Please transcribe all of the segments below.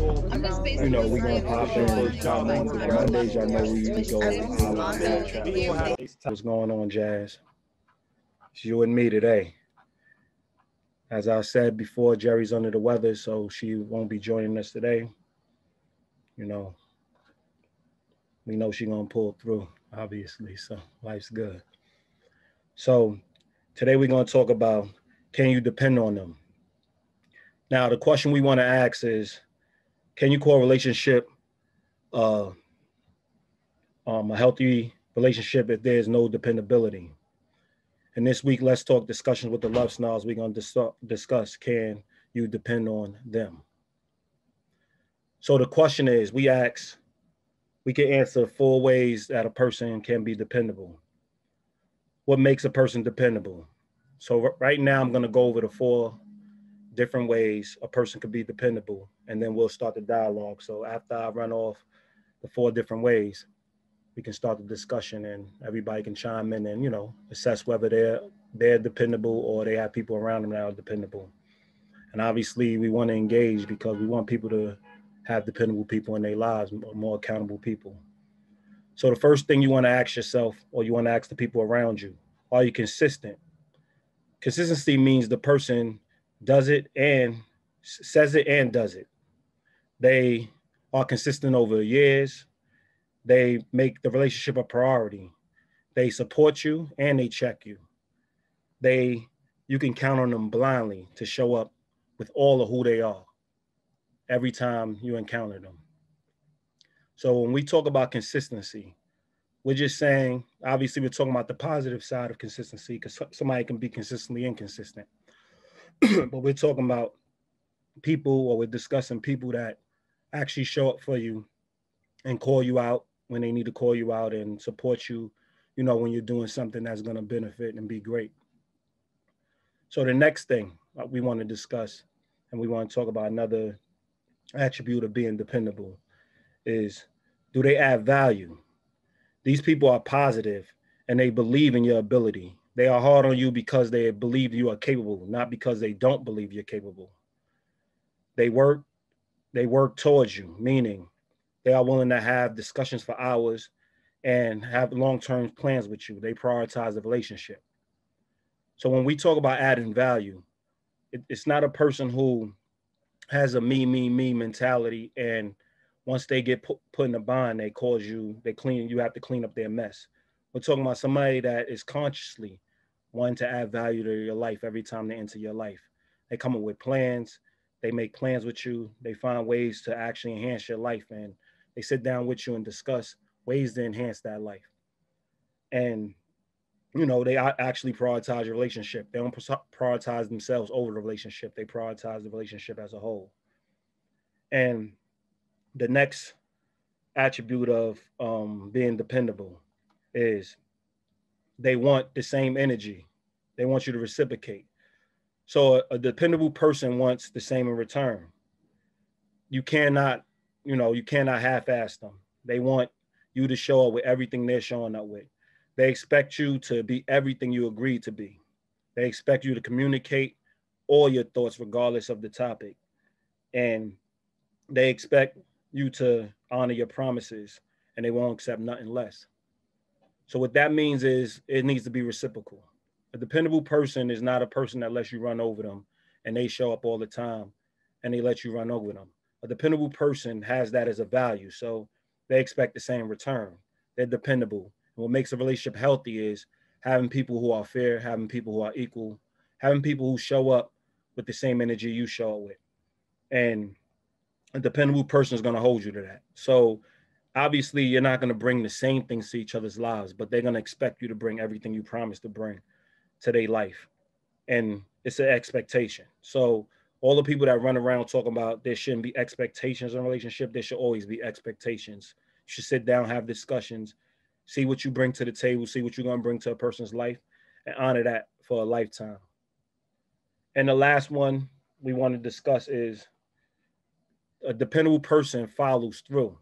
You know, we're gonna pop in Mondays. Y'all know we go hour and a half. What's going on, Jazz? It's you and me today. As I said before, Jerry's under the weather, so she won't be joining us today. You know, we know she's gonna pull through, obviously. So life's good. So today we're gonna talk about, can you depend on them? Now, the question we want to ask is, can you call a relationship uh, a healthy relationship if there's no dependability? And this week, let's talk discussions with the LoveSnobs. We're going to discuss, can you depend on them? So the question is, we can answer 4 ways that a person can be dependable. What makes a person dependable? So right now, I'm going to go over the 4 different ways a person could be dependable, and then we'll start the dialogue. So after I run off the 4 different ways, we can start the discussion and everybody can chime in and, assess whether they're dependable or they have people around them that are dependable. And obviously we want to engage because we want people to have dependable people in their lives, more accountable people. So the first thing you want to ask yourself, or you want to ask the people around you, are you consistent? Consistency means the person does it and says it and does it. They are consistent over years. They make the relationship a priority. They support you and they check you. You can count on them blindly to show up with all of who they are every time you encounter them. So when we talk about consistency, we're just saying, obviously we're talking about the positive side of consistency because somebody can be consistently inconsistent. But we're talking about people, or we're discussing people that actually show up for you and call you out when they need to call you out and support you, when you're doing something that's going to benefit and be great. So the next thing we want to discuss, and we want to talk about another attribute of being dependable, is, do they add value? These people are positive and they believe in your ability. They are hard on you because they believe you are capable, not because they don't believe you're capable. They work towards you, meaning they are willing to have discussions for hours and have long-term plans with you. They prioritize the relationship. So when we talk about adding value, it's not a person who has a me mentality, and once they get put in a bind, you have to clean up their mess. We're talking about somebody that is consciously wanting to add value to your life every time they enter your life. They come up with plans. They make plans with you. They find ways to actually enhance your life, and they sit down with you and discuss ways to enhance that life. And, they actually prioritize your relationship. They don't prioritize themselves over the relationship. They prioritize the relationship as a whole. And the next attribute of being dependable is they want the same energy. They want you to reciprocate. So a dependable person wants the same in return. You cannot half-ass them. They want you to show up with everything they're showing up with. They expect you to be everything you agreed to be. They expect you to communicate all your thoughts regardless of the topic. And they expect you to honor your promises, and they won't accept nothing less. So what that means is it needs to be reciprocal. A dependable person is not a person that lets you run over them and they show up all the time and they let you run over them. A dependable person has that as a value. So they expect the same return. They're dependable. And what makes a relationship healthy is having people who are fair, having people who are equal, having people who show up with the same energy you show up with. And a dependable person is going to hold you to that. So obviously you're not going to bring the same things to each other's lives, but they're going to expect you to bring everything you promised to bring to their life. And it's an expectation. So all the people that run around talking about there shouldn't be expectations in a relationship, there should always be expectations. You should sit down, have discussions, see what you bring to the table, see what you're going to bring to a person's life, and honor that for a lifetime. And the last one we want to discuss is a dependable person follows through.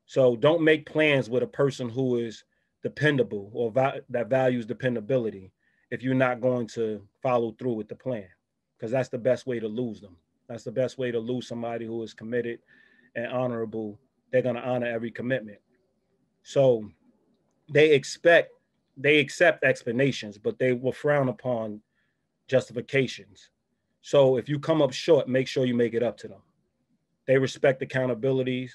So don't make plans with a person who is dependable or that values dependability if you're not going to follow through with the plan, because that's the best way to lose them. That's the best way to lose somebody who is committed and honorable, they're going to honor every commitment. So they accept explanations, but they will frown upon justifications. So if you come up short, make sure you make it up to them. They respect accountabilities.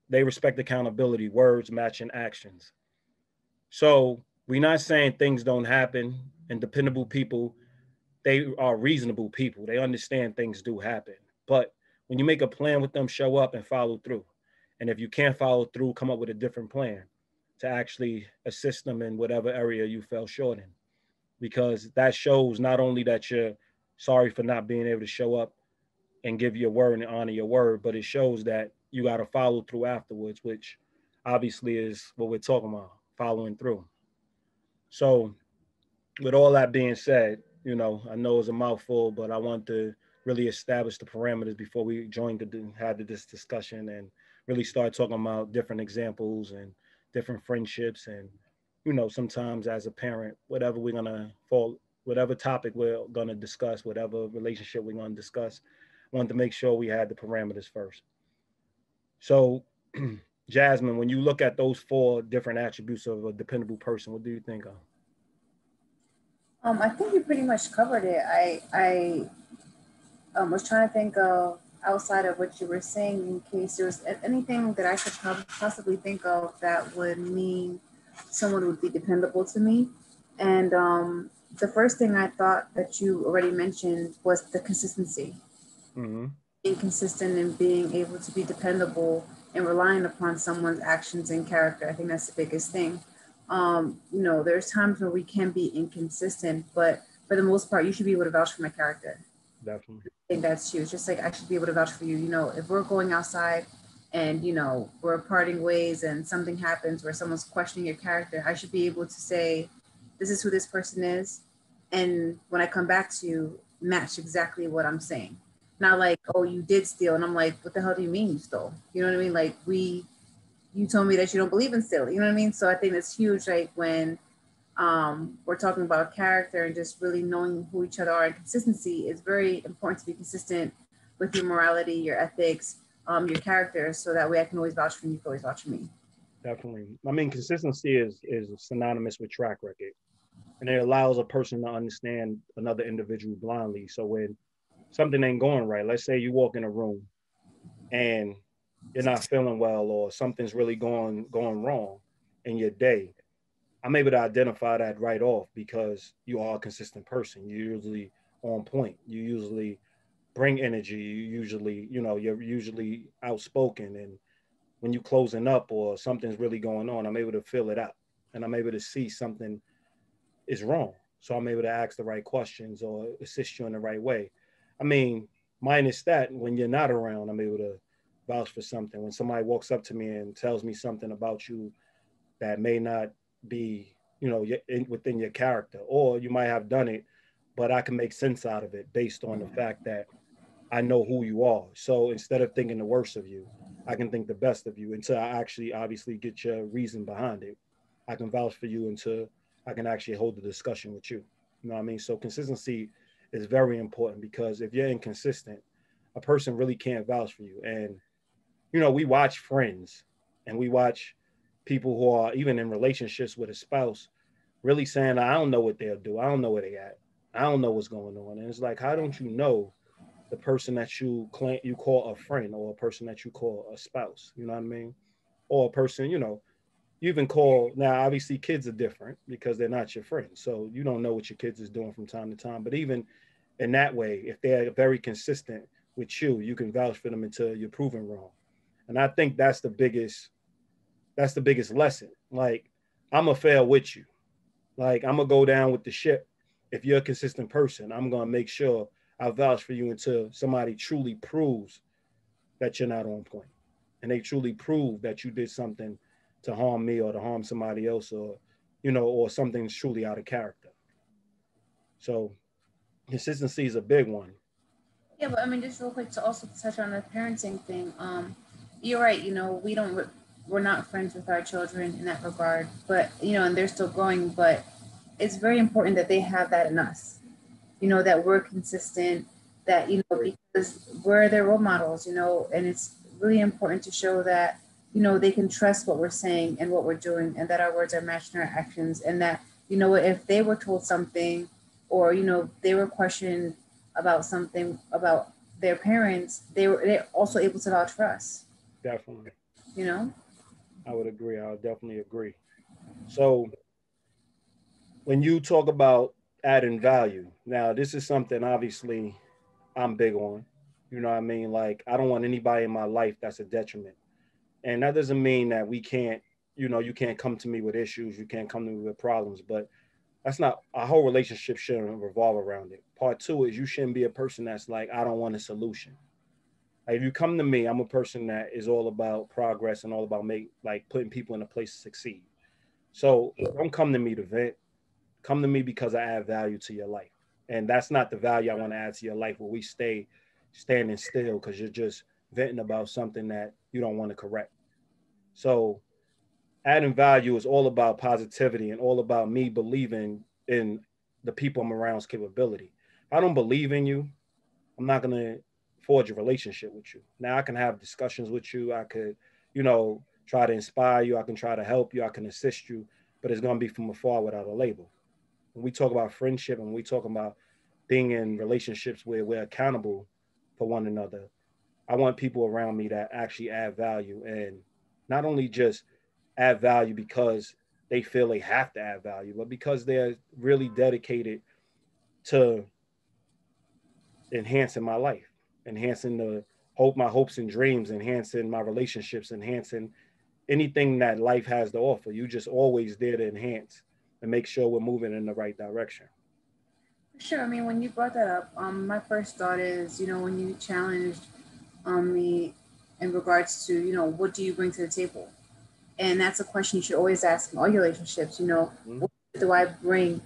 They respect accountability, words matching actions. So we're not saying things don't happen. And dependable people, they are reasonable people. They understand things do happen. But when you make a plan with them, show up and follow through. And if you can't follow through, come up with a different plan to actually assist them in whatever area you fell short in. Because that shows not only that you're sorry for not being able to show up and give your word and honor your word, but it shows that you got to follow through afterwards, which obviously is what we're talking about, following through. So, with all that being said, I know it's a mouthful, but I want to really establish the parameters before we had this discussion and really start talking about different examples and different friendships and sometimes as a parent, whatever we're gonna fall, whatever topic we're gonna discuss, whatever relationship we're gonna discuss, I want to make sure we had the parameters first. So, Jasmine, when you look at those four different attributes of a dependable person, what do you think of? I think you pretty much covered it. I was trying to think of outside of what you were saying in case there was anything that I could possibly think of that would mean someone would be dependable to me. And the first thing I thought that you already mentioned was the consistency. Mm-hmm. Being consistent and being able to be dependable and relying upon someone's actions and character. I think that's the biggest thing. There's times where we can be inconsistent, but for the most part, you should be able to vouch for my character. Definitely. I think that's huge. Just like I should be able to vouch for you. If we're going outside and we're parting ways and something happens where someone's questioning your character, I should be able to say, "This is who this person is," and when I come back to you, match exactly what I'm saying. Not like, "Oh, you did steal," and I'm like, "What the hell do you mean you stole?" You know what I mean? Like you told me that you don't believe in stealing. You know what I mean? So I think it's huge. Like when we're talking about character and just really knowing who each other are and consistency, it's very important to be consistent with your morality, your ethics, your character, so that way I can always vouch for you, you can always vouch for me. Definitely. I mean, consistency is synonymous with track record, and it allows a person to understand another individual blindly. So when something ain't going right, let's say you walk in a room and you're not feeling well, or something's really going wrong in your day, I'm able to identify that right off because you are a consistent person. You're usually on point. You usually bring energy. You're usually outspoken. And when you closing up or something's really going on, I'm able to feel it out and I'm able to see something is wrong. So I'm able to ask the right questions or assist you in the right way. I mean, minus that, when you're not around, I'm able to vouch for something. When somebody walks up to me and tells me something about you that may not be, within your character, or you might have done it, but I can make sense out of it based on the fact that I know who you are. So instead of thinking the worst of you, I can think the best of you until I actually obviously get your reason behind it. I can vouch for you until I can actually hold the discussion with you. You know what I mean? So consistency is very important because if you're inconsistent, a person really can't vouch for you. And, we watch friends and we watch people who are even in relationships with a spouse really saying, I don't know what they'll do. I don't know where they at. I don't know what's going on. And it's like, how don't you know the person that you call a friend or a person that you call a spouse? You know what I mean? Or a person, you even call, now obviously kids are different because they're not your friends. So you don't know what your kids is doing from time to time. But even in that way, if they're very consistent with you, you can vouch for them until you're proven wrong. And I think that's the biggest lesson. Like, I'm gonna fail with you. Like, I'm gonna go down with the ship. If you're a consistent person, I'm gonna make sure I vouch for you until somebody truly proves that you're not on point, and they truly prove that you did something to harm me or to harm somebody else, or or something's truly out of character. So consistency is a big one. Yeah, but I mean, just real quick to also touch on the parenting thing. You're right. We're not friends with our children in that regard, but and they're still growing. But it's very important that they have that in us. That we're consistent. That because we're their role models. And it's really important to show that, you know, they can trust what we're saying and what we're doing, and that our words are matching our actions, and that, you know, if they were told something, or, you know, they were questioned about something about their parents, they're also able to vouch for us, Definitely. you know? I would agree. I would definitely agree. So when you talk about adding value, now this is something obviously I'm big on. You know what I mean? Like I don't want anybody in my life that's a detriment. And that doesn't mean that we can't, you know, you can't come to me with issues, you can't come to me with problems, but that's not our whole relationship shouldn't revolve around it. Part two is you shouldn't be a person that's like, I don't want a solution. Like if you come to me, I'm a person that is all about progress and all about putting people in a place to succeed. So don't come to me to vent. Come to me because I add value to your life. And that's not the value I want to add to your life where we stay standing still because you're just venting about something that you don't want to correct. So adding value is all about positivity and all about me believing in the people I'm around's capability. If I don't believe in you, I'm not gonna forge a relationship with you. Now I can have discussions with you. I could, you know, try to inspire you. I can try to help you. I can assist you, but it's gonna be from afar without a label. When we talk about friendship and we talk about being in relationships where we're accountable for one another, I want people around me that actually add value and not only just add value because they feel they have to add value, but because they're really dedicated to enhancing my life, enhancing my hopes and dreams, enhancing my relationships, enhancing anything that life has to offer. You just always there to enhance and make sure we're moving in the right direction. Sure. I mean, when you brought that up, my first thought is, you know, when you challenged me in regards to, you know, what do you bring to the table? And that's a question you should always ask in all your relationships. You know, Mm-hmm. what do I bring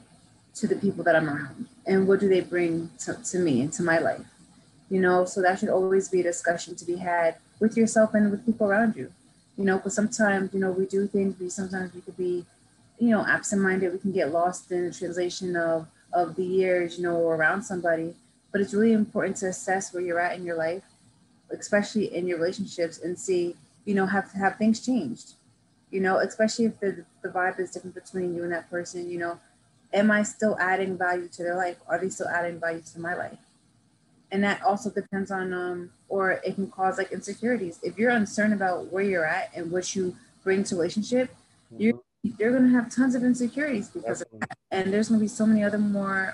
to the people that I'm around? And what do they bring to me and to my life? You know, so that should always be a discussion to be had with yourself and with people around you. You know, because sometimes, you know, we do things, sometimes we could be, you know, absent-minded. We can get lost in the translation of the years, you know, around somebody. But it's really important to assess where you're at in your life, especially in your relationships, and see, you know, have things changed, you know, especially if the vibe is different between you and that person, you know, am I still adding value to their life? Are they still adding value to my life? And that also depends on, or it can cause like insecurities. If you're uncertain about where you're at and what you bring to relationship, you're, Mm-hmm. you're going to have tons of insecurities because of Definitely. that. And there's going to be so many other more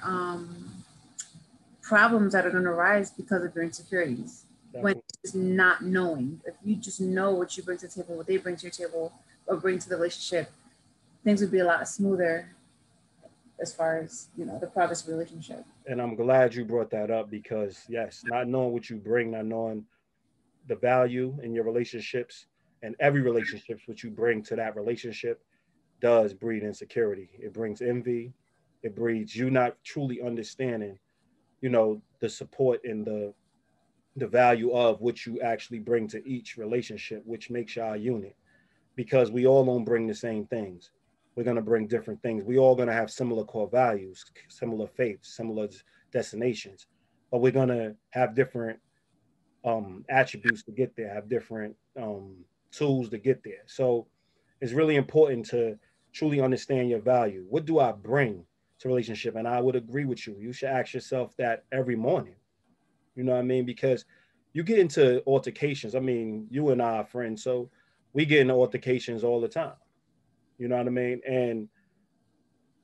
problems that are going to arise because of your insecurities. When Definitely. it's not knowing, if you just know what you bring to the table, what they bring to your table, or bring to the relationship, things would be a lot smoother as far as, you know, the progress of the relationship. And I'm glad you brought that up because yes, not knowing what you bring, not knowing the value in your relationships and every relationships what you bring to that relationship does breed insecurity. It brings envy. It breeds you not truly understanding, you know, the support and the value of what you actually bring to each relationship, which makes y'all a unit. Because we all don't bring the same things. We're gonna bring different things. We all gonna have similar core values, similar faiths, similar destinations, but we're gonna have different attributes to get there, have different tools to get there. So it's really important to truly understand your value. What do I bring to relationship? And I would agree with you. You should ask yourself that every morning. You know what I mean? Because you get into altercations. I mean, you and I are friends, so we get into altercations all the time. You know what I mean? And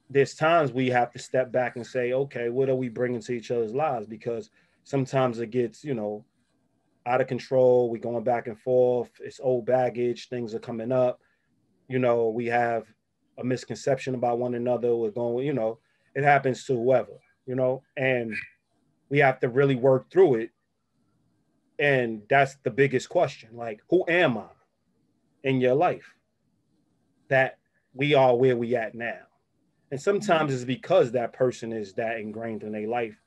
there's times we have to step back and say, okay, what are we bringing to each other's lives? Because sometimes it gets, you know, out of control. We're going back and forth. It's old baggage. Things are coming up. You know, we have a misconception about one another. We're going, you know, it happens to whoever, you know, and we have to really work through it. And that's the biggest question. Like, who am I in your life that we are where we at now? And sometimes it's because that person is that ingrained in their life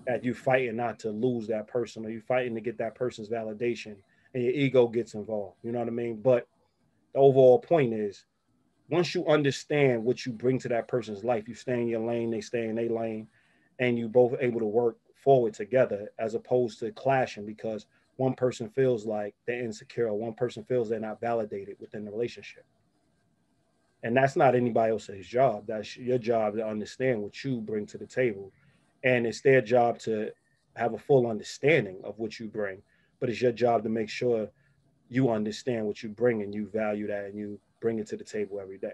that you fighting not to lose that person or you fighting to get that person's validation and your ego gets involved. You know what I mean? But the overall point is once you understand what you bring to that person's life, you stay in your lane, they stay in their lane, and you both able to work forward together as opposed to clashing because one person feels like they're insecure, or one person feels they're not validated within the relationship. And that's not anybody else's job. That's your job to understand what you bring to the table. And it's their job to have a full understanding of what you bring. But it's your job to make sure you understand what you bring and you value that and you bring it to the table every day.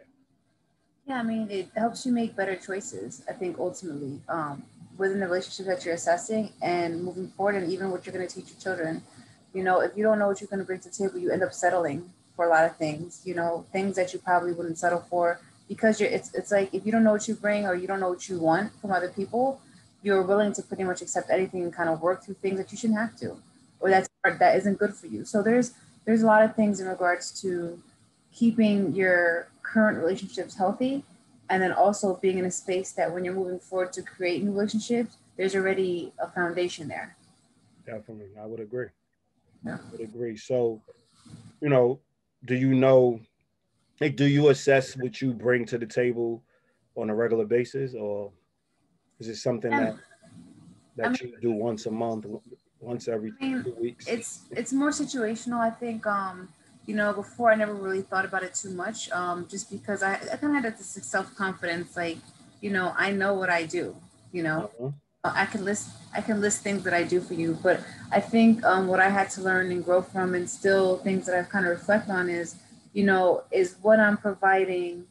Yeah, I mean, it helps you make better choices, I think, ultimately, within the relationship that you're assessing and moving forward, and even what you're going to teach your children. You know, if you don't know what you're going to bring to the table, you end up settling for a lot of things, you know, things that you probably wouldn't settle for because it's like if you don't know what you bring or you don't know what you want from other people, you're willing to pretty much accept anything and kind of work through things that you shouldn't have to, or that isn't good for you. So there's a lot of things in regards to keeping your current relationships healthy, and then also being in a space that when you're moving forward to create new relationships, there's already a foundation there. Definitely. I would agree. Yeah. I would agree. So, you know, do you know, like, do you assess what you bring to the table on a regular basis, or is it something And I that mean, you do once a month, once every I mean, 2 weeks? it's more situational. I think you know, before I never really thought about it too much, just because I kind of had this self-confidence, like, you know, I know what I do, you know. Uh-huh. I can list things that I do for you, but I think what I had to learn and grow from, and still things that I've kind of reflect on is, you know, is what I'm providing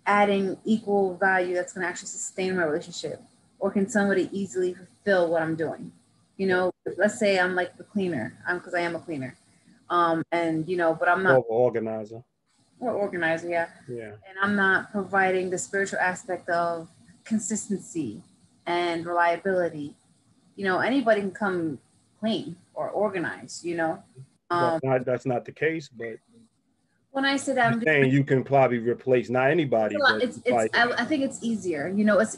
adding equal value that's going to actually sustain my relationship, or can somebody easily fulfill what I'm doing? You Yeah. know, let's say I'm like the cleaner, because I am a cleaner, and you know, but I'm not More of an organizer. or organizer, yeah, Yeah. and I'm not providing the spiritual aspect of consistency and reliability. You know, anybody can come clean or organize. You know, um, That's not the case, but when I say that, you're I'm just saying you can probably replace not anybody, but you it's probably I think it's easier, you know, it's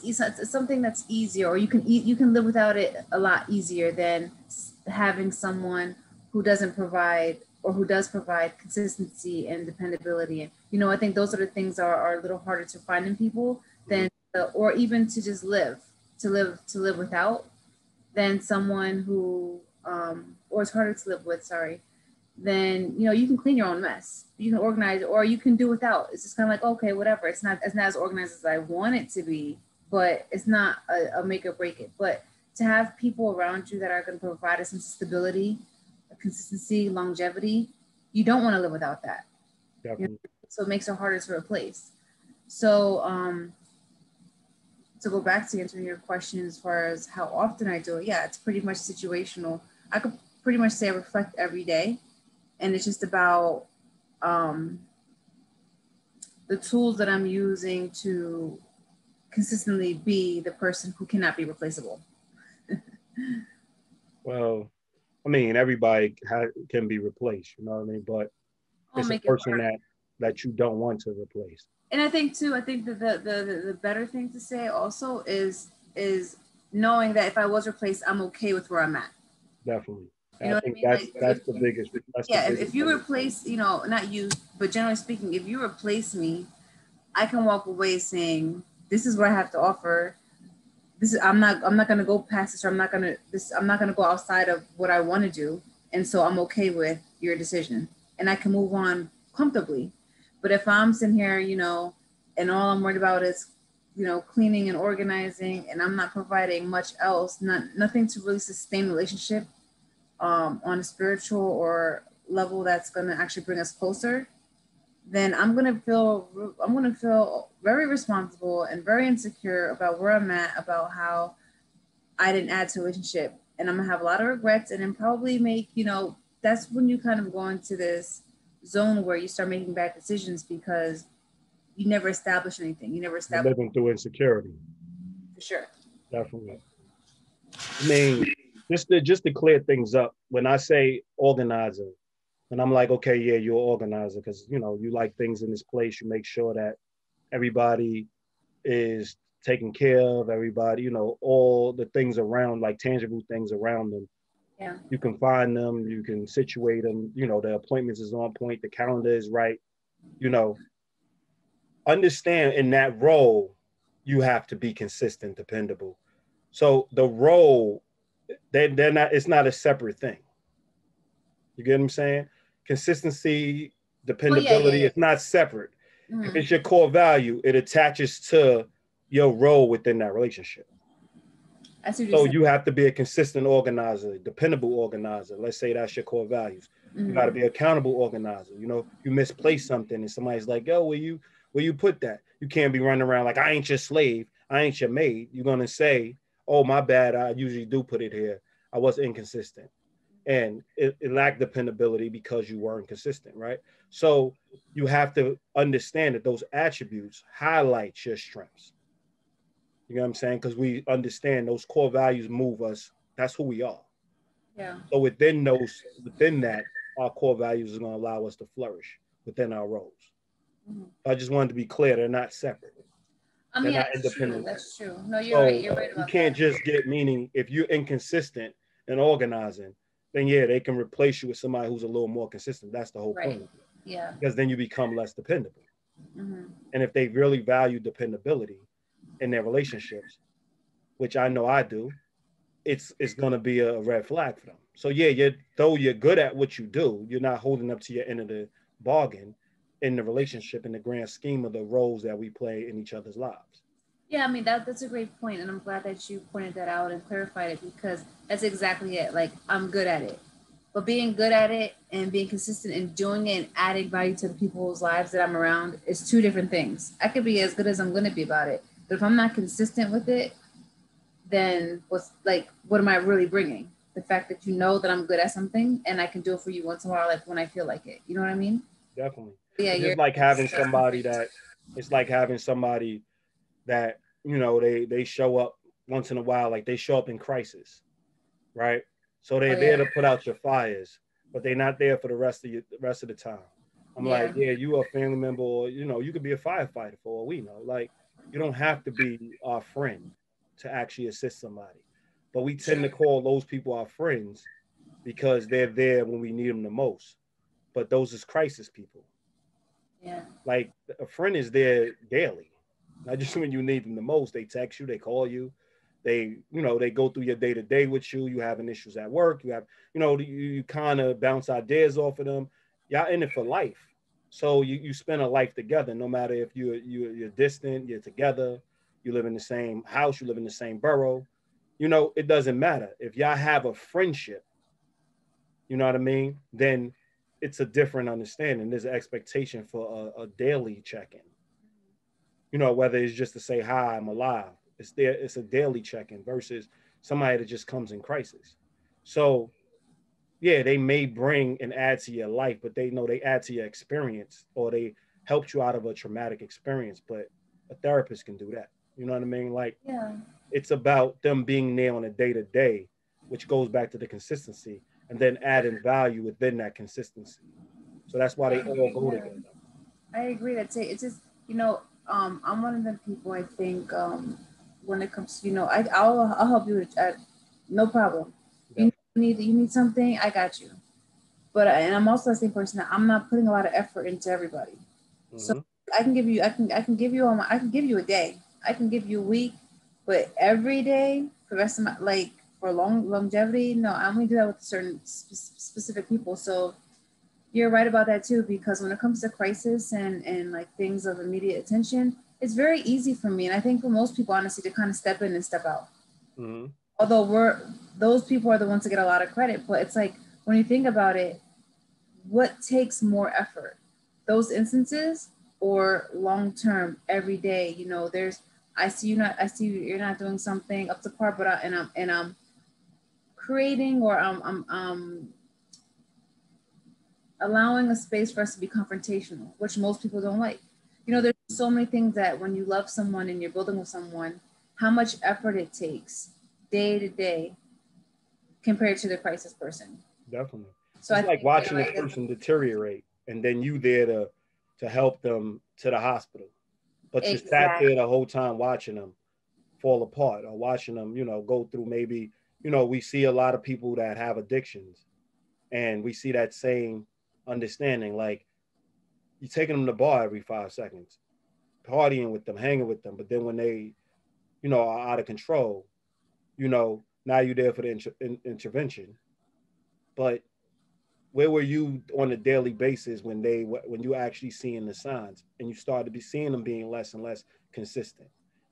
something that's easier, or you can eat, you can live without it a lot easier than having someone who doesn't provide, or who does provide consistency and dependability. And you know, I think those are the things are a little harder to find in people than or even to just live to live without, than someone who or it's harder to live with, sorry, then you know you can clean your own mess. You can organize, or you can do without. It's just kind of like, okay, whatever. It's not as organized as I want it to be, but it's not a make or break it. But to have people around you that are going to provide us some stability, consistency, longevity, you don't want to live without that. You know? definitely. So it makes it harder to replace. So to go back to answering your question as far as how often I do it, yeah, it's pretty much situational. I could pretty much say I reflect every day, and it's just about um, the tools that I'm using to consistently be the person who cannot be replaceable. Well, I mean, everybody can be replaced, you know what I mean? But I'll it's a make it person work. that you don't want to replace. And I think too, I think that the better thing to say also is knowing that if I was replaced, I'm okay with where I'm at. Definitely. You I know what I think mean? Like that's the biggest if you thing. replace, you know, not you, but generally speaking, if you replace me, I can walk away saying, this is what I have to offer. This is I'm not gonna go past this, or I'm not gonna go outside of what I want to do. And so I'm okay with your decision. And I can move on comfortably. But if I'm sitting here, you know, and all I'm worried about is, you know, cleaning and organizing, and I'm not providing much else, nothing to really sustain the relationship on a spiritual or level that's gonna actually bring us closer, then I'm gonna feel very responsible and very insecure about where I'm at, about how I didn't add to a relationship, and I'm gonna have a lot of regrets, and then probably make, you know, that's when you kind of go into this zone where you start making bad decisions because you never establish anything. You never You're establish living through insecurity. for sure. Definitely. I mean, just to clear things up, when I say organizer, and I'm like, okay, yeah, you're an organizer because you know you like things in this place. You make sure that everybody is taken care of. Everybody, you know, all the things around, like tangible things around them. Yeah. You can find them. You can situate them. You know, the appointments is on point. The calendar is right. You know, understand in that role, you have to be consistent, dependable. So the role they're not, it's not a separate thing. You get what I'm saying? Consistency, dependability, it's not separate. If it's your core value, it attaches to your role within that relationship. So you have to be a consistent organizer, dependable organizer. Let's say that's your core values. You got to be accountable organizer. You know, you misplace something and somebody's like, yo, where you put that? You can't be running around like, I ain't your slave. I ain't your maid. You're going to say, oh, my bad. I usually do put it here. I was inconsistent. And it lacked dependability because you weren't consistent, right? So you have to understand that those attributes highlight your strengths. You know what I'm saying? Because we understand those core values move us. That's who we are. Yeah. So within that, our core values is going to allow us to flourish within our roles. I just wanted to be clear; they're not separate. I mean, they're not that's independent. true. That's true. No, you're So right. You're right about you can't that. just get, meaning if you're inconsistent in organizing, then yeah, they can replace you with somebody who's a little more consistent. That's the whole point. Yeah. Because then you become less dependable. And if they really value dependability in their relationships, which I know I do, it's going to be a red flag for them. So yeah, though you're good at what you do, you're not holding up to your end of the bargain in the relationship in the grand scheme of the roles that we play in each other's lives. Yeah, I mean that's a great point, and I'm glad that you pointed that out and clarified it, because that's exactly it. Like, I'm good at it, but being good at it and being consistent in doing it and adding value to the people's lives that I'm around is two different things. I could be as good as I'm going to be about it, but if I'm not consistent with it, then what am I really bringing? The fact that you know that I'm good at something and I can do it for you once in a while, like when I feel like it. You know what I mean? Definitely. Yeah, It's just like having somebody that it's like having somebody that, you know, they show up once in a while, like they show up in crisis, right? So they're there to put out your fires, but they're not there for the rest of the time. I'm like, yeah, you a family member, or you know, you could be a firefighter for all we know. Like, you don't have to be our friend to actually assist somebody. But we tend to call those people our friends because they're there when we need them the most. But those is crisis people. Yeah. Like, a friend is there daily, not just when you need them the most. They text you, they call you, they go through your day to day with you. You having issues at work, you kind of bounce ideas off of them. Y'all in it for life, so you spend a life together. No matter if you're distant, you're together, you live in the same house, you live in the same borough. It doesn't matter if y'all have a friendship. You know what I mean? Then it's a different understanding. There's an expectation for a daily check-in. Whether it's just to say hi, I'm alive. It's a daily check-in versus somebody that just comes in crisis. So yeah, they may bring and add to your life, but they know they add to your experience, or they helped you out of a traumatic experience. But a therapist can do that. You know what I mean? Like, it's about them being there on a day to day, which goes back to the consistency, and then adding value within that consistency. So that's why they all go together. I agree. It's just, I'm one of the people, I think, when it comes to, I'll help you with, no problem. Yeah. You need something, I got you. But and I'm also the same person that I'm not putting a lot of effort into everybody. So I can give you I can give you a day, I can give you a week, but every day for the rest of my, like, for longevity, no, I only do that with certain specific people. So you're right about that too, because when it comes to crisis and like things of immediate attention, it's very easy for me, and I think for most people, honestly, to kind of step in and step out. Although those people are the ones to get a lot of credit, but it's like, when you think about it, what takes more effort, those instances or long term every day? I see you're not doing something up to par, but I'm creating, or I'm allowing a space for us to be confrontational, which most people don't like. There's so many things that when you love someone and you're building with someone, how much effort it takes day to day compared to the crisis person. Definitely. So it's like watching a person deteriorate, and then you there to help them to the hospital, but you sat there the whole time watching them fall apart, or watching them, go through, maybe, we see a lot of people that have addictions, and we see that same understanding. Like, you're taking them to the bar every 5 seconds, partying with them, hanging with them, but then when they, are out of control, Now you're there for the intervention. But where were you on a daily basis when you actually seeing the signs and you started to be seeing them being less and less consistent?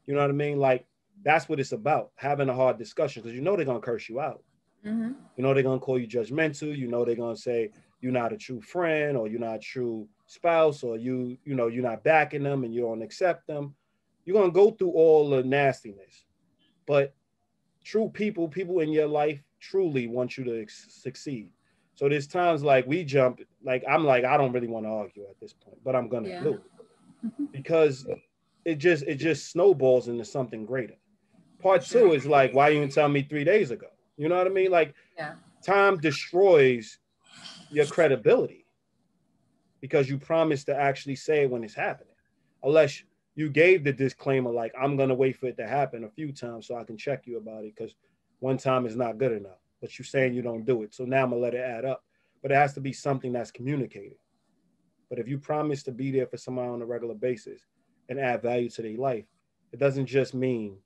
You know what I mean? Like that's what it's about, having a hard discussion, because you know they're gonna curse you out. Mm-hmm. You know they're gonna call you judgmental. You know they're gonna say you're not a true friend, or you're not a true spouse, or you know you're not backing them and you don't accept them. You're gonna go through all the nastiness. But true people in your life truly want you to succeed. So there's times like we jump, like I'm like, I don't really want to argue at this point, but I'm gonna Yeah. do it because it just snowballs into something greater. Part two is like, why you didn't tell me 3 days ago? You know what I mean? Like Yeah. time destroys your credibility because you promised to actually say it when it's happening. Unless you gave the disclaimer, like, I'm going to wait for it to happen a few times so I can check you about it because one time is not good enough. But you're saying you don't do it. So now I'm going to let it add up. But it has to be something that's communicated. But if you promise to be there for somebody on a regular basis and add value to their life, it doesn't just mean,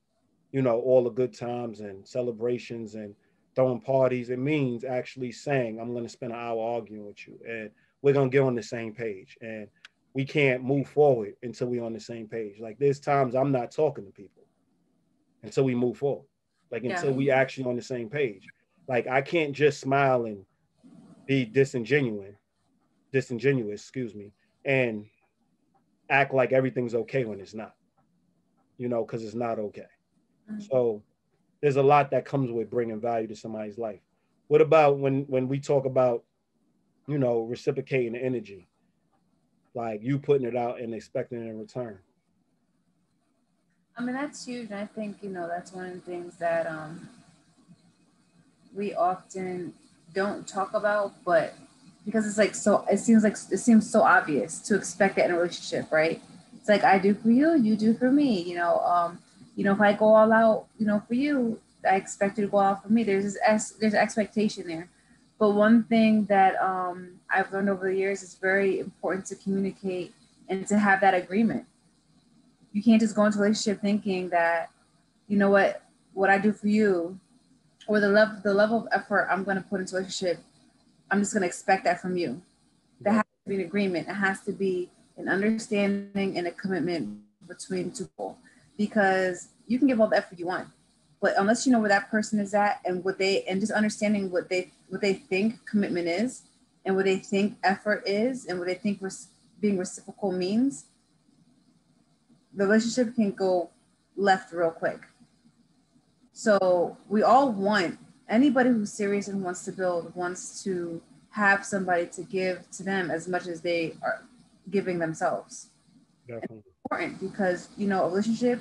all the good times and celebrations and throwing parties. It means actually saying, I'm going to spend an hour arguing with you and we're going to get on the same page. And we can't move forward until we're on the same page. Like there's times I'm not talking to people until we move forward. Like until we actually on the same page. Like I can't just smile and be disingenuous, excuse me, and act like everything's okay when it's not, because it's not okay. So there's a lot that comes with bringing value to somebody's life. What about when we talk about, reciprocating the energy, like you putting it out and expecting it in return? I mean, that's huge. And I think, that's one of the things that we often don't talk about, but because it's like it seems so obvious to expect that in a relationship, right? It's like I do for you, you do for me. If I go all out, for you, I expect you to go out for me. There's expectation there. But one thing that I've learned over the years is very important to communicate and to have that agreement. You can't just go into a relationship thinking that, what I do for you, or the level of effort I'm going to put into a relationship, I'm just going to expect that from you. There has to be an agreement. It has to be an understanding and a commitment between two people, because you can give all the effort you want, but unless you know where that person is at and just understanding what they think commitment is and what they think effort is and what they think being reciprocal means, the relationship can go left real quick. So we all want, anybody who's serious and wants to build, wants to have somebody to give to them as much as they are giving themselves. Definitely. It's important because, a relationship,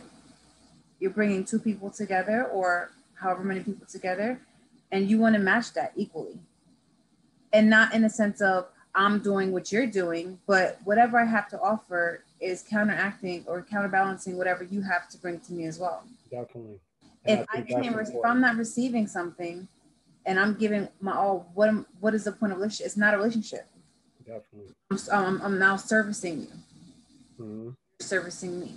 you're bringing two people together or however many people together, and you want to match that equally. And not in the sense of I'm doing what you're doing, but whatever I have to offer is counteracting or counterbalancing whatever you have to bring to me as well. Definitely. If I'm not receiving something and I'm giving my all, what is the point of relationship? It's not a relationship. Definitely. I'm now servicing you. Mm-hmm. You're servicing me.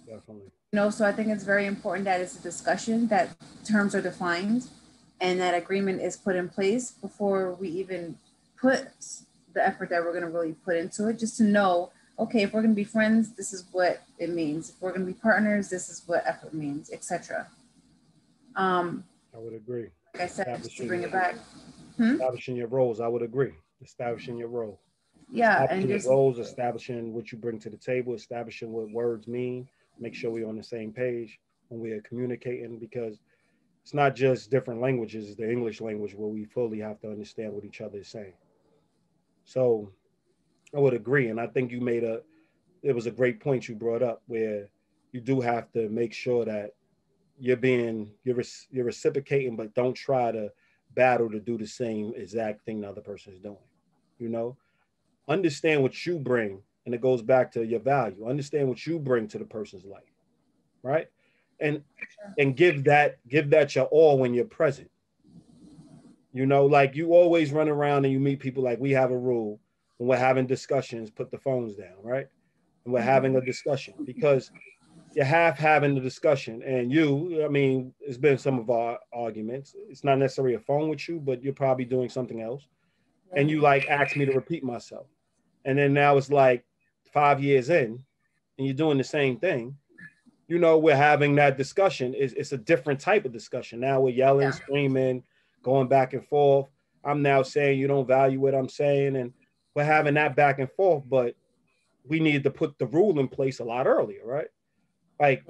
Definitely. So I think it's very important that it's a discussion, that terms are defined and that agreement is put in place before we even put the effort that we're going to really put into it, just to know, okay, if we're going to be friends, this is what it means. If we're going to be partners, this is what effort means, etc. I would agree. Like I said, just to bring it back. Establishing your roles, I would agree. Establishing your role. Yeah. Establishing your roles, establishing what you bring to the table, establishing what words mean. Make sure we're on the same page when we are communicating, because it's not just different languages, it's the English language where we fully have to understand what each other is saying. So I would agree. And I think it was a great point you brought up, where you do have to make sure that you're reciprocating, but don't try to battle to do the same exact thing the other person is doing. Understand what you bring, and it goes back to your value. Understand what you bring to the person's life, right? And give that your all when you're present. Like you always run around and you meet people, like we have a rule when we're having discussions, put the phones down, right? And we're having a discussion, because you're half having the discussion, and I mean, it's been some of our arguments. It's not necessarily a phone with you, but you're probably doing something else. Yeah. And you like ask me to repeat myself. And then now it's like 5 years in and you're doing the same thing. We're having that discussion. It's a different type of discussion. Now we're yelling, screaming, going back and forth. I'm now saying you don't value what I'm saying. And we're having that back and forth, but we needed to put the rule in place a lot earlier, right? Like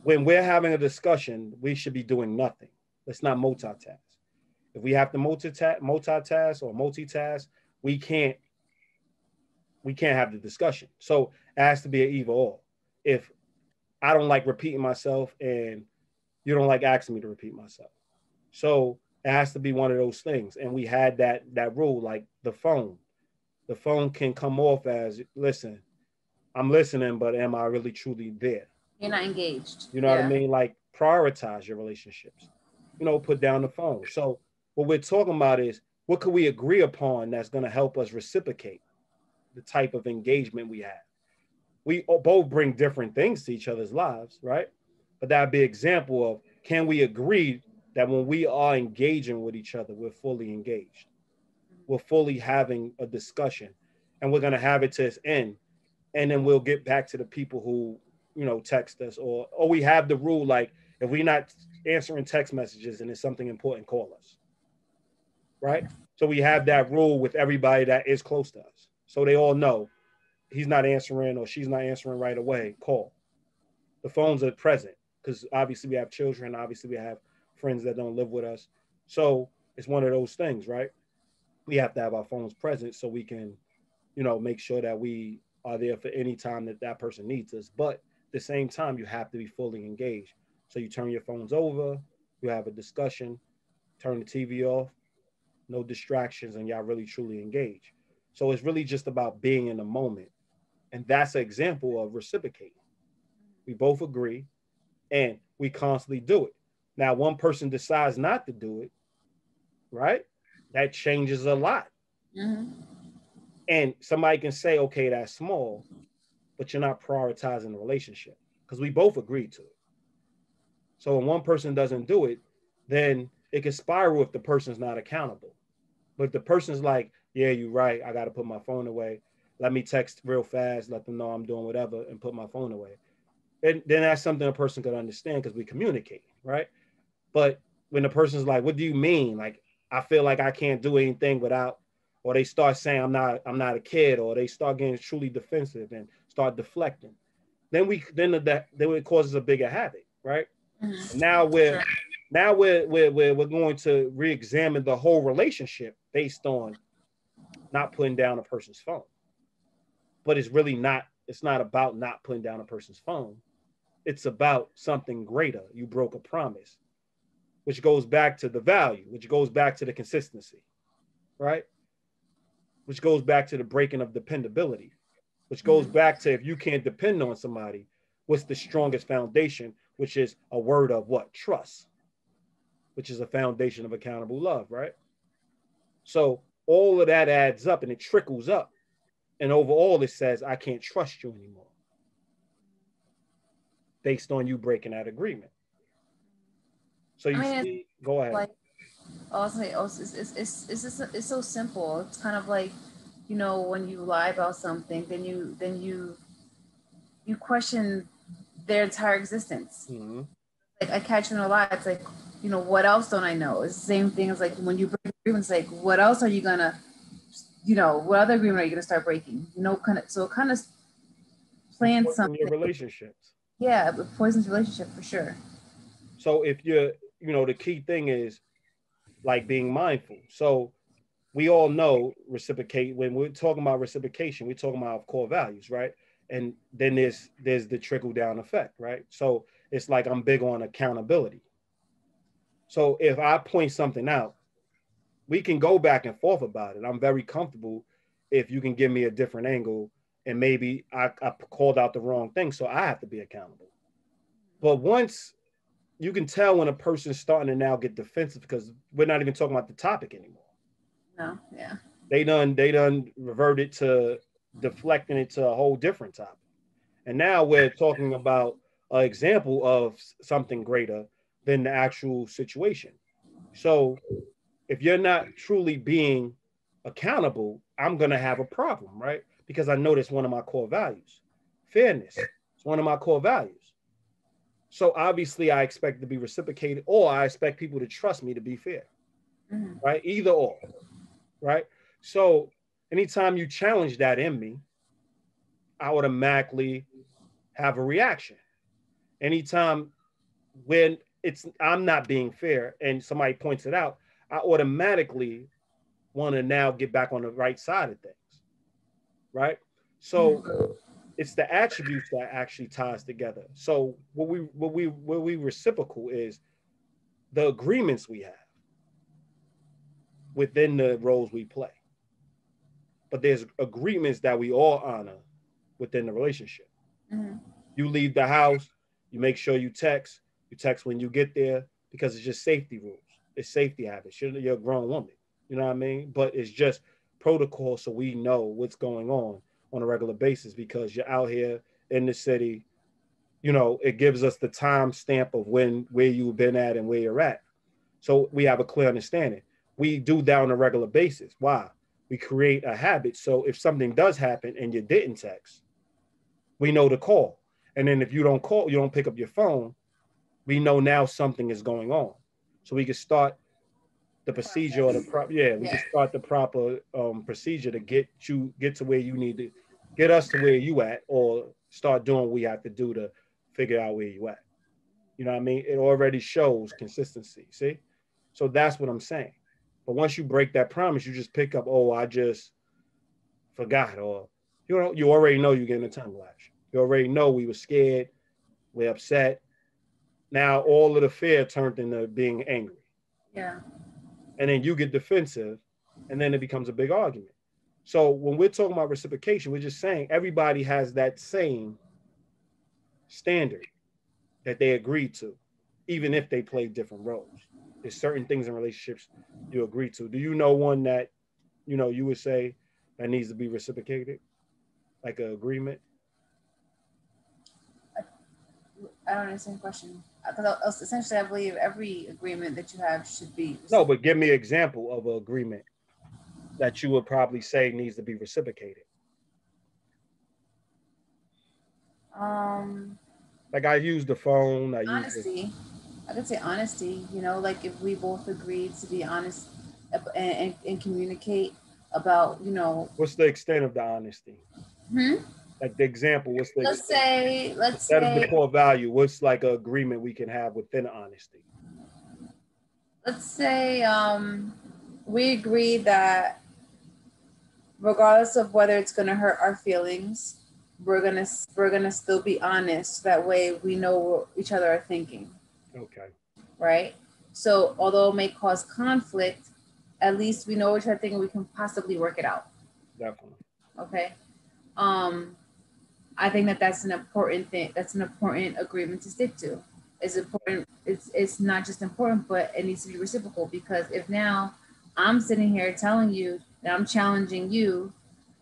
when we're having a discussion, we should be doing nothing. Let's not multitask. If we have to multitask or multitask, we can't have the discussion. So it has to be an either or. If I don't like repeating myself and you don't like asking me to repeat myself. So it has to be one of those things. And we had that rule, like the phone. The phone can come off as, listen, I'm listening, but am I really truly there? You're not engaged. You know what I mean? Like prioritize your relationships. Put down the phone. So what we're talking about is what could we agree upon that's going to help us reciprocate the type of engagement we have. We both bring different things to each other's lives, right? But that'd be an example of, can we agree that when we are engaging with each other, we're fully engaged? We're fully having a discussion, and we're going to have it to its end. And then we'll get back to the people who, text us, or we have the rule, like if we're not answering text messages and it's something important, call us. Right? So we have that rule with everybody that is close to us. So they all know he's not answering or she's not answering right away, call. The phones are present because obviously we have children. Obviously we have friends that don't live with us. So it's one of those things, right? We have to have our phones present so we can, make sure that we are there for any time that person needs us. But at the same time, you have to be fully engaged. So you turn your phones over, you have a discussion, turn the TV off, no distractions, and y'all really truly engage. So it's really just about being in the moment. And that's an example of reciprocating. We both agree and we constantly do it. Now, one person decides not to do it, right? That changes a lot. Mm-hmm. And somebody can say, okay, that's small, but you're not prioritizing the relationship because we both agreed to it. So when one person doesn't do it, then it can spiral if the person's not accountable. But if the person's like, yeah, you're right, I got to put my phone away. Let me text real fast, let them know I'm doing whatever and put my phone away. And then that's something a person could understand because we communicate, right? But when the person's like, what do you mean? Like, I feel like I can't do anything without, or they start saying I'm not a kid, or they start getting truly defensive and start deflecting. Then it causes a bigger havoc, right? Mm-hmm. Now we're going to re-examine the whole relationship based on not putting down a person's phone. But it's not about not putting down a person's phone. It's about something greater. You broke a promise, which goes back to the value, which goes back to the consistency, right? Which goes back to the breaking of dependability, which goes back to, if you can't depend on somebody, what's the strongest foundation, which is a word of what? Trust, which is a foundation of accountable love, right? So all of that adds up and it trickles up. And overall, it says, I can't trust you anymore based on you breaking that agreement. So see, go ahead. Like, it's so simple. It's kind of like, when you lie about something, then you question their entire existence. Mm-hmm. Like, I catch you in a lie. It's like, what else don't I know? It's the same thing as like when you break agreements. Like, what else are you gonna, what other agreement are you gonna start breaking? Kind of plan something. Your relationships. Yeah, it poisons relationship for sure. So if you're, the key thing is like being mindful. So we all know reciprocate. When we're talking about reciprocation, we're talking about core values, right? And then there's the trickle down effect, right? So it's like I'm big on accountability. So if I point something out, we can go back and forth about it. I'm very comfortable if you can give me a different angle and maybe I called out the wrong thing, so I have to be accountable. But once you can tell when a person's starting to now get defensive because we're not even talking about the topic anymore. No, yeah. They done reverted to deflecting it to a whole different topic. And now we're talking about an example of something greater than the actual situation. So if you're not truly being accountable, I'm going to have a problem, right? Because I know that's one of my core values. Fairness. It's one of my core values. So obviously I expect to be reciprocated, or I expect people to trust me to be fair, right? Either or, right? So anytime you challenge that in me, I automatically have a reaction. Anytime when I'm not being fair and somebody points it out, I automatically want to now get back on the right side of things, right? So it's the attributes that actually ties together. So what we reciprocal is the agreements we have within the roles we play. But there's agreements that we all honor within the relationship. You leave the house, you make sure you text when you get there, because it's just safety rules. It's safety habits. You're a grown woman. You know what I mean? But it's just protocol so we know what's going on a regular basis, because you're out here in the city. You know, it gives us the time stamp of where you've been at and where you're at. So we have a clear understanding. We do that on a regular basis. Why? We create a habit. So if something does happen and you didn't text, we know to call. And then if you don't call, you don't pick up your phone, we know now something is going on. So we can start the procedure or we can start the proper procedure to get to where you need to get us to where you at, or start doing what we have to do to figure out where you at. You know what I mean? It already shows consistency. See? So that's what I'm saying. But once you break that promise, you just pick up, oh, I just forgot, or you already know you're getting a tongue lash. You already know we were scared, we're upset. Now all of the fear turned into being angry. Yeah. And then you get defensive, and then it becomes a big argument. So when we're talking about reciprocation, we're just saying everybody has that same standard that they agree to, even if they play different roles. There's certain things in relationships you agree to. Do you know one that, you would say that needs to be reciprocated? Like an agreement? I don't understand the question. Because essentially, I believe every agreement that you have should be. No, but give me an example of an agreement that you would probably say needs to be reciprocated. Like I use the phone. Honesty. I could say honesty. Like if we both agreed to be honest and communicate about, What's the extent of the honesty? Like the example, what's the let's say instead of the core value, what's like an agreement we can have within honesty? Let's say we agree that regardless of whether it's gonna hurt our feelings, we're gonna still be honest. That way we know what each other are thinking. Okay. Right? So although it may cause conflict, at least we know what you're thinking, we can possibly work it out. Definitely. Okay. I think that's an important thing. That's an important agreement to stick to. It's important. It's not just important, but it needs to be reciprocal, because if now I'm sitting here telling you that I'm challenging you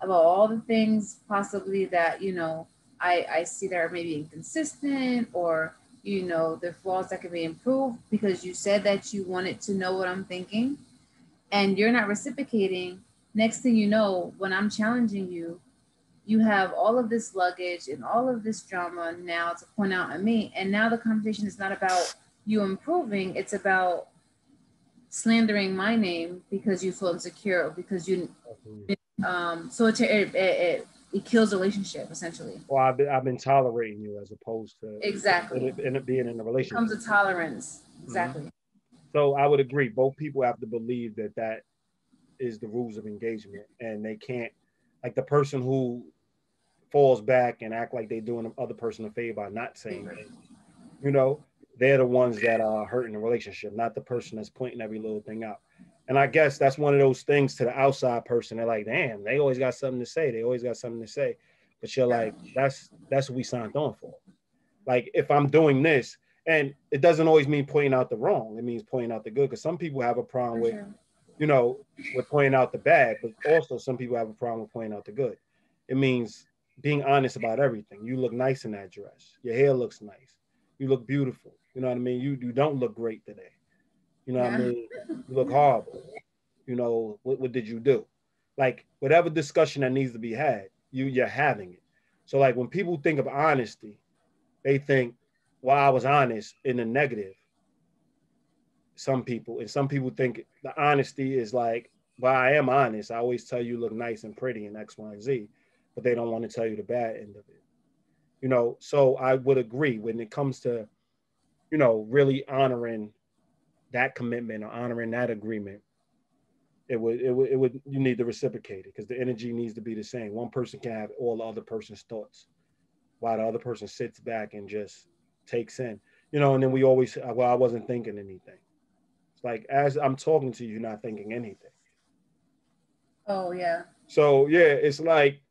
about all the things possibly that, I see that are maybe inconsistent, or, the flaws that can be improved, because you said that you wanted to know what I'm thinking and you're not reciprocating. Next thing you know, when I'm challenging you, you have all of this luggage and all of this drama now to point out at me. And now the conversation is not about you improving. It's about slandering my name because you feel insecure, or because you, so it kills the relationship essentially. Well, I've been tolerating you as opposed to exactly being in a relationship. It becomes a tolerance. Exactly. So I would agree. Both people have to believe that is the rules of engagement, and they can't, like the person who falls back and act like they're doing the other person a favor by not saying things, they're the ones that are hurting the relationship, not the person that's pointing every little thing out. And I guess that's one of those things to the outside person. They're like, damn, they always got something to say. They always got something to say. But you're like, that's what we signed on for. Like, if I'm doing this, and it doesn't always mean pointing out the wrong. It means pointing out the good, because some people have a problem with, with pointing out the bad, but also some people have a problem with pointing out the good. It means being honest about everything. You look nice in that dress. Your hair looks nice. You look beautiful. You know what I mean? You don't look great today. You know what I Yeah. mean? You look horrible. You know, what did you do? Like whatever discussion that needs to be had, you're having it. So like when people think of honesty, they think, well, I was honest in the negative. Some people, and some people think the honesty is like, well, I am honest. I always tell you look nice and pretty and X, Y, and Z, but they don't want to tell you the bad end of it. You know, so I would agree when it comes to, you know, really honoring that commitment or honoring that agreement, it would you need to reciprocate it because the energy needs to be the same. One person can have all the other person's thoughts while the other person sits back and just takes in, you know, and then we always, well, I wasn't thinking anything. It's like as I'm talking to you, you're not thinking anything. Oh yeah. So yeah, it's like,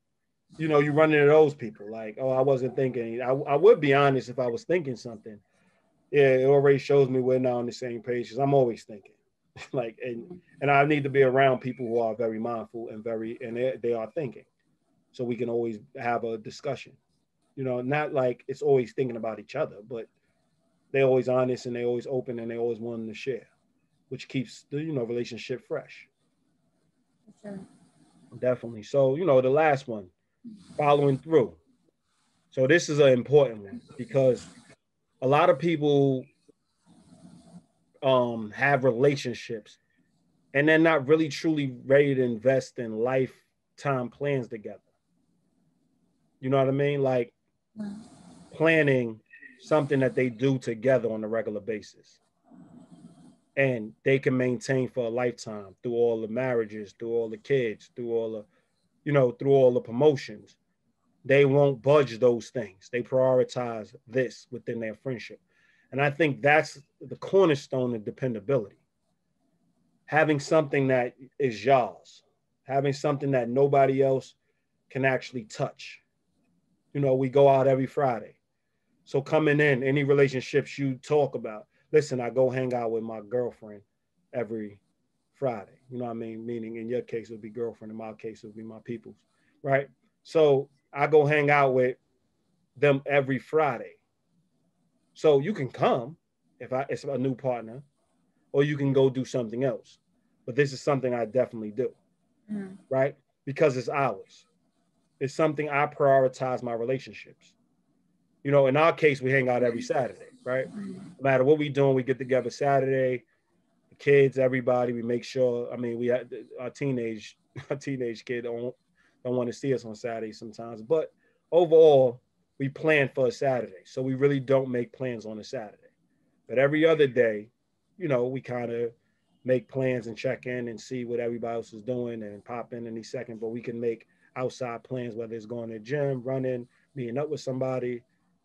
you know, you run into those people like, oh, I wasn't thinking. I would be honest if I was thinking something. Yeah, it already shows me we're not on the same page because I'm always thinking. like and I need to be around people who are very mindful and they are thinking. So we can always have a discussion. You know, not like it's always thinking about each other, but they're always honest and they always open and they always wanting to share, which keeps the, you know, relationship fresh. Sure. Definitely. So, you know, the last one, following through. So this is an important one because a lot of people have relationships and they're not really truly ready to invest in lifetime plans together. You know what I mean? Like planning something that they do together on a regular basis. And they can maintain for a lifetime through all the marriages, through all the kids, through all the, you know, through all the promotions. They won't budge those things. They prioritize this within their friendship. And I think that's the cornerstone of dependability. Having something that is y'all's, having something that nobody else can actually touch. You know, we go out every Friday. So coming in, any relationships you talk about, listen, I go hang out with my girlfriend every Friday. You know what I mean? Meaning in your case, it would be girlfriend. In my case, it would be my people's, right? So I go hang out with them every Friday. So you can come if it's a new partner, or you can go do something else. But this is something I definitely do, right? Because it's ours. It's something I prioritize my relationships. You know, in our case, we hang out every Saturday, right? No matter what we doing, we get together Saturday. The kids, everybody, we make sure. I mean, we had our teenage our teenage kid don't want to see us on Saturday sometimes, but overall, we plan for a Saturday, so we really don't make plans on a Saturday. But every other day, you know, we kind of make plans and check in and see what everybody else is doing and pop in any second. But we can make outside plans, whether it's going to the gym, running, meeting up with somebody.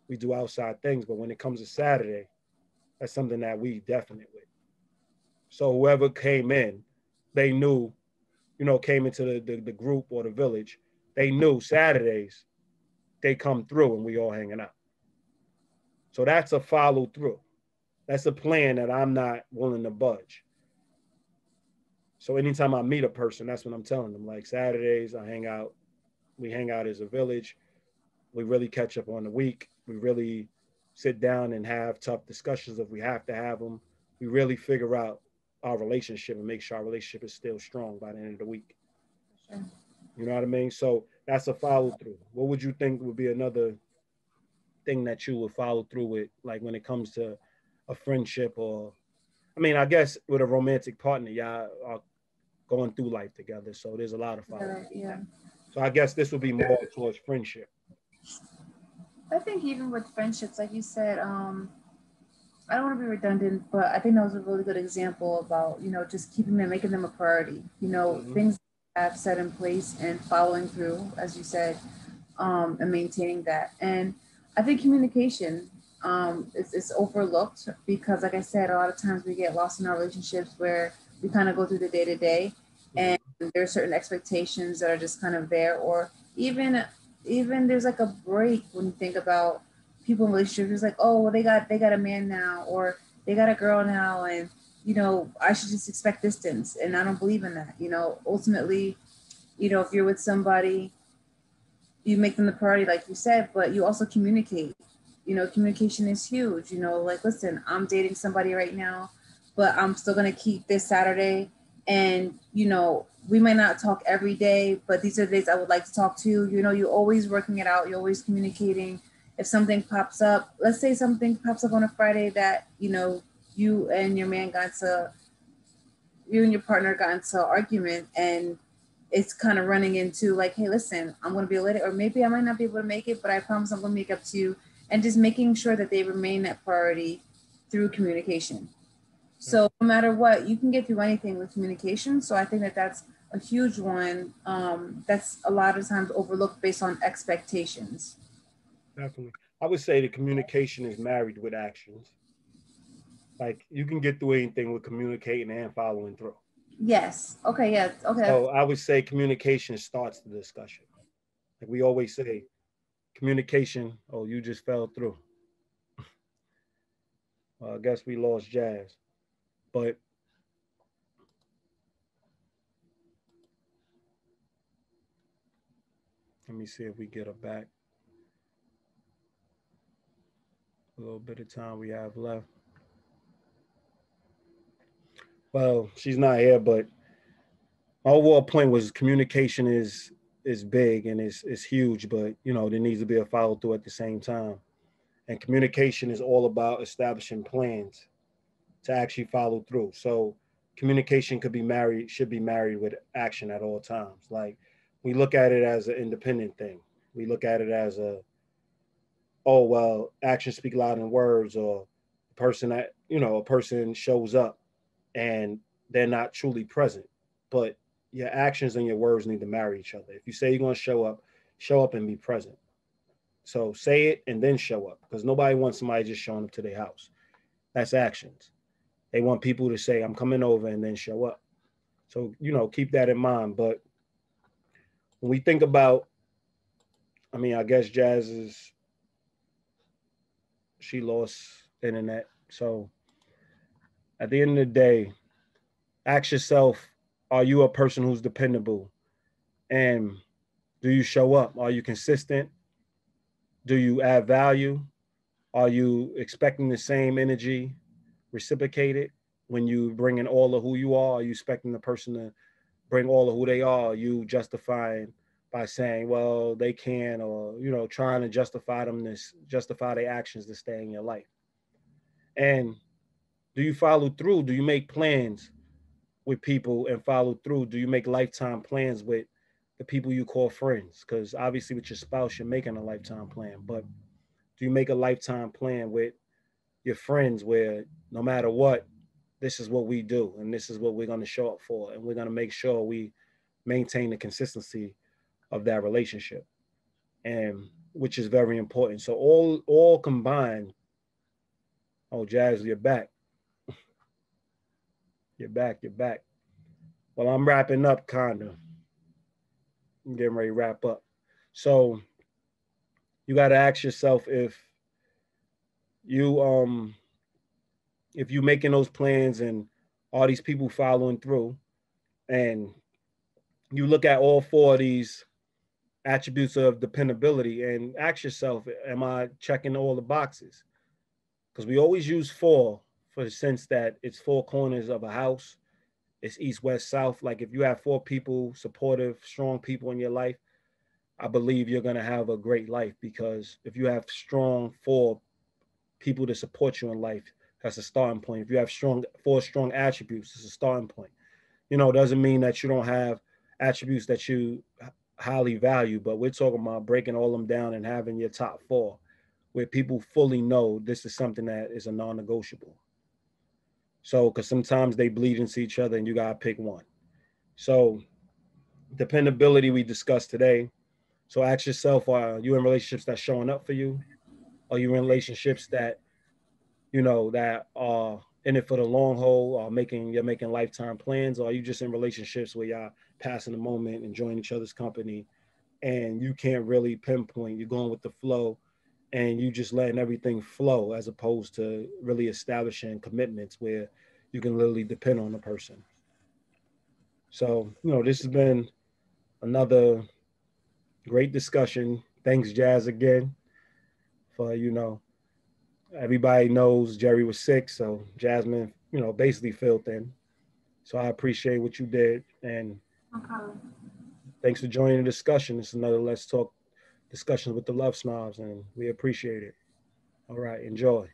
We do outside things. But when it comes to Saturday, that's something that we definite with. So whoever came in, they knew, you know, came into the group or the village, they knew Saturdays they come through and we all hanging out. So that's a follow through. That's a plan that I'm not willing to budge. So anytime I meet a person, that's what I'm telling them. Like Saturdays, I hang out. We hang out as a village. We really catch up on the week. We really sit down and have tough discussions if we have to have them. We really figure out our relationship and make sure our relationship is still strong by the end of the week. Sure. You know what I mean? So that's a follow through. What would you think would be another thing that you would follow through with, like when it comes to a friendship or, I mean, I guess with a romantic partner, y'all are going through life together. So there's a lot of follow. Yeah. So I guess this would be more towards friendship. I think even with friendships, like you said, I don't want to be redundant, but I think that was a really good example about, you know, just keeping them, making them a priority, you know, things have set in place and following through, as you said, and maintaining that. And I think communication is overlooked because, like I said, a lot of times we get lost in our relationships where we kind of go through the day to day, and there are certain expectations that are just kind of there, or even there's like a break when you think about people in relationships. It's like, oh, well, they got a man now, or they got a girl now, and you know, I should just expect distance, and I don't believe in that. You know, ultimately, you know, if you're with somebody, you make them the priority, like you said, but you also communicate. You know, communication is huge. You know, like, listen, I'm dating somebody right now, but I'm still going to keep this Saturday. And, you know, we might not talk every day, but these are the days I would like to talk to you. You know, you're always working it out. You're always communicating. If something pops up, let's say something pops up on a Friday that, you know, you and your man got to, you and your partner got into an argument, and it's kind of running into like, hey, listen, I'm going to be late, or maybe I might not be able to make it, but I promise I'm going to make up to you. And just making sure that they remain that priority through communication. So no matter what, you can get through anything with communication. So I think that that's a huge one. That's a lot of times overlooked based on expectations. Definitely. I would say the communication is married with actions. Like you can get through anything with communicating and following through. Yes. Okay. Yeah. Okay. So I would say communication starts the discussion. Like we always say, communication. Oh, you just fell through. I guess we lost Jazz, but let me see if we get her back. A little bit of time we have left. Well, she's not here, but my overall point was communication is big and is huge, but you know there needs to be a follow through at the same time. And communication is all about establishing plans to actually follow through. So communication could be married, should be married with action at all times. Like we look at it as an independent thing. We look at it as a, oh well, actions speak louder than words, or a person that a person shows up and they're not truly present. But your actions and your words need to marry each other. If you say you're going to show up and be present. So say it and then show up, because nobody wants somebody just showing up to their house. That's actions. They want people to say, I'm coming over, and then show up. So, keep that in mind. But when we think about, I mean, I guess Jazz she lost internet. So at the end of the day, ask yourself, are you a person who's dependable? And do you show up? Are you consistent? Do you add value? Are you expecting the same energy reciprocated when you bring in all of who you are? Are you expecting the person to bring all of who they are? Are you justifying by saying, well, they can, or, trying to justify their actions to stay in your life? And do you follow through? Do you make plans with people and follow through? Do you make lifetime plans with the people you call friends? Because obviously with your spouse, you're making a lifetime plan. But do you make a lifetime plan with your friends where no matter what, this is what we do and this is what we're going to show up for, and we're going to make sure we maintain the consistency of that relationship, and which is very important. So all combined. Oh, Jazz, you're back. You're back. You're back. Well, I'm wrapping up, kinda. I'm getting ready to wrap up. So you got to ask yourself you um if you making those plans and all these people following through, and you look at all four of these attributes of dependability and ask yourself, am I checking all the boxes? Because we always use four for the sense that it's four corners of a house. It's east, west, south. Like if you have four people, supportive, strong people in your life, I believe you're going to have a great life, because if you have strong four people to support you in life, that's a starting point. If you have four strong attributes, it's a starting point. It doesn't mean that you don't have attributes that you highly value, but we're talking about breaking all them down and having your top four where people fully know this is something that is a non-negotiable. So, because sometimes they bleed into each other and you got to pick one. So, dependability we discussed today. So, ask yourself, are you in relationships that's showing up for you? Are you in relationships that, that are in it for the long haul, or you're making lifetime plans? Or are you just in relationships where y'all passing the moment, enjoying each other's company, and you can't really pinpoint, you're going with the flow, and you just letting everything flow, as opposed to really establishing commitments where you can literally depend on the person. So, this has been another great discussion. Thanks, Jazz, again, for, everybody knows Jerry was sick, so Jasmine, you know, basically filled in. So I appreciate what you did, and No problem. thanks for joining the discussion. It's another Let's Talk discussions with the Love Snobs, and we appreciate it. All right, enjoy.